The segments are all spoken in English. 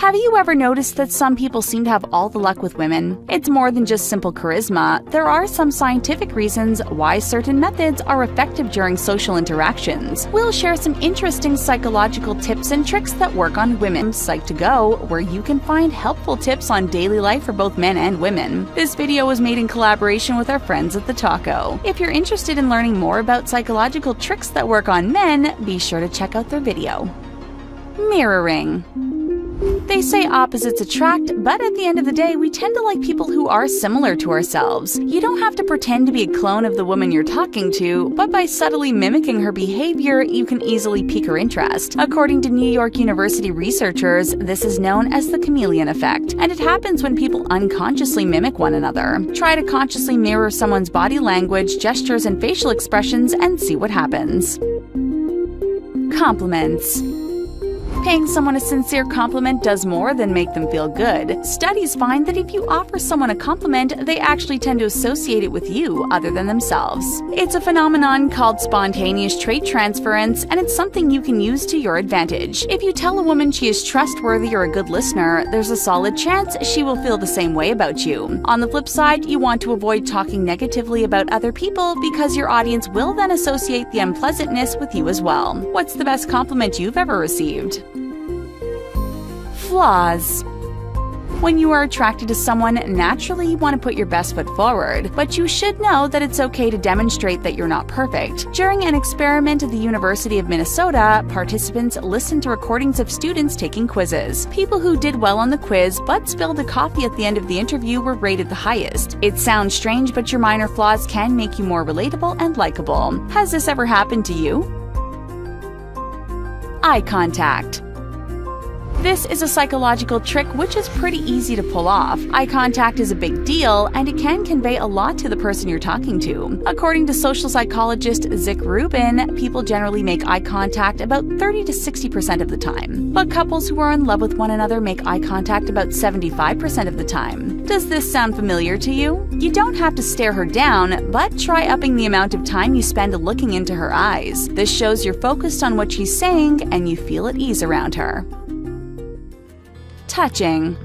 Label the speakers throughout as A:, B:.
A: Have you ever noticed that some people seem to have all the luck with women? It's more than just simple charisma. There are some scientific reasons why certain methods are effective during social interactions. We'll share some interesting psychological tips and tricks that work on women. Psych2Go, where you can find helpful tips on daily life for both men and women. This video was made in collaboration with our friends at The Taco. If you're interested in learning more about psychological tricks that work on men, be sure to check out their video. Mirroring. They say opposites attract, but at the end of the day, we tend to like people who are similar to ourselves. You don't have to pretend to be a clone of the woman you're talking to, but by subtly mimicking her behavior, you can easily pique her interest. According to New York University researchers, this is known as the chameleon effect, and it happens when people unconsciously mimic one another. Try to consciously mirror someone's body language, gestures, and facial expressions and see what happens. Compliments. Paying someone a sincere compliment does more than make them feel good. Studies find that if you offer someone a compliment, they actually tend to associate it with you other than themselves. It's a phenomenon called spontaneous trait transference, and it's something you can use to your advantage. If you tell a woman she is trustworthy or a good listener, there's a solid chance she will feel the same way about you. On the flip side, you want to avoid talking negatively about other people because your audience will then associate the unpleasantness with you as well. What's the best compliment you've ever received? Flaws. When you are attracted to someone, naturally you want to put your best foot forward, but you should know that it's okay to demonstrate that you're not perfect. During an experiment at the University of Minnesota, participants listened to recordings of students taking quizzes. People who did well on the quiz but spilled a coffee at the end of the interview were rated the highest. It sounds strange, but your minor flaws can make you more relatable and likable. Has this ever happened to you? Eye contact. This is a psychological trick which is pretty easy to pull off. Eye contact is a big deal, and it can convey a lot to the person you're talking to. According to social psychologist Zick Rubin, people generally make eye contact about 30 to 60% of the time. But couples who are in love with one another make eye contact about 75% of the time. Does this sound familiar to you? You don't have to stare her down, but try upping the amount of time you spend looking into her eyes. This shows you're focused on what she's saying and you feel at ease around her. Touching.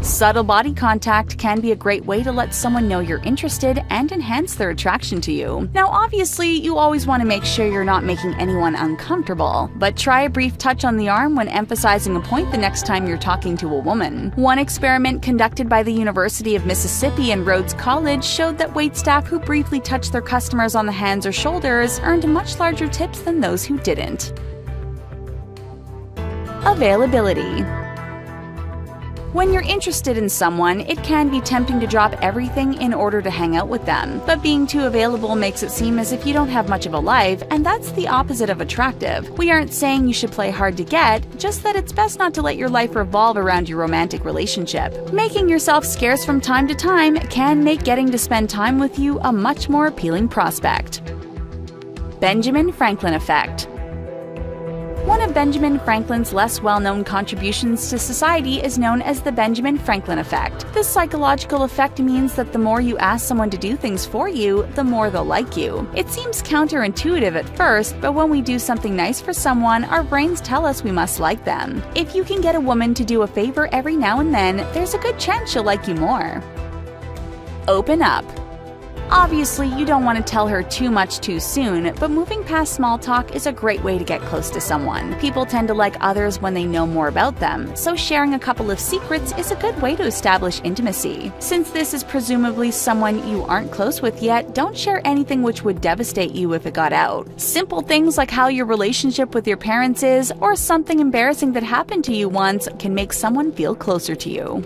A: Subtle body contact can be a great way to let someone know you're interested and enhance their attraction to you. Now, obviously, you always want to make sure you're not making anyone uncomfortable, but try a brief touch on the arm when emphasizing a point the next time you're talking to a woman. One experiment conducted by the University of Mississippi and Rhodes College showed that waitstaff who briefly touched their customers on the hands or shoulders earned much larger tips than those who didn't. Availability. When you're interested in someone, it can be tempting to drop everything in order to hang out with them. But being too available makes it seem as if you don't have much of a life, and that's the opposite of attractive. We aren't saying you should play hard to get, just that it's best not to let your life revolve around your romantic relationship. Making yourself scarce from time to time can make getting to spend time with you a much more appealing prospect. Benjamin Franklin effect. One of Benjamin Franklin's less well-known contributions to society is known as the Benjamin Franklin effect. This psychological effect means that the more you ask someone to do things for you, the more they'll like you. It seems counterintuitive at first, but when we do something nice for someone, our brains tell us we must like them. If you can get a woman to do a favor every now and then, there's a good chance she'll like you more. Open up. Obviously, you don't want to tell her too much too soon, but moving past small talk is a great way to get close to someone. People tend to like others when they know more about them, so sharing a couple of secrets is a good way to establish intimacy. Since this is presumably someone you aren't close with yet, don't share anything which would devastate you if it got out. Simple things like how your relationship with your parents is, or something embarrassing that happened to you once, can make someone feel closer to you.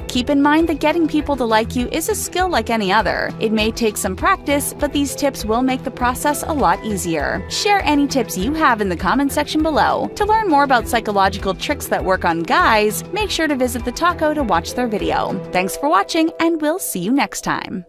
A: Keep in mind that getting people to like you is a skill like any other. It may take some practice, but these tips will make the process a lot easier. Share any tips you have in the comment section below. To learn more about psychological tricks that work on guys, make sure to visit The Taco to watch their video. Thanks for watching, and we'll see you next time.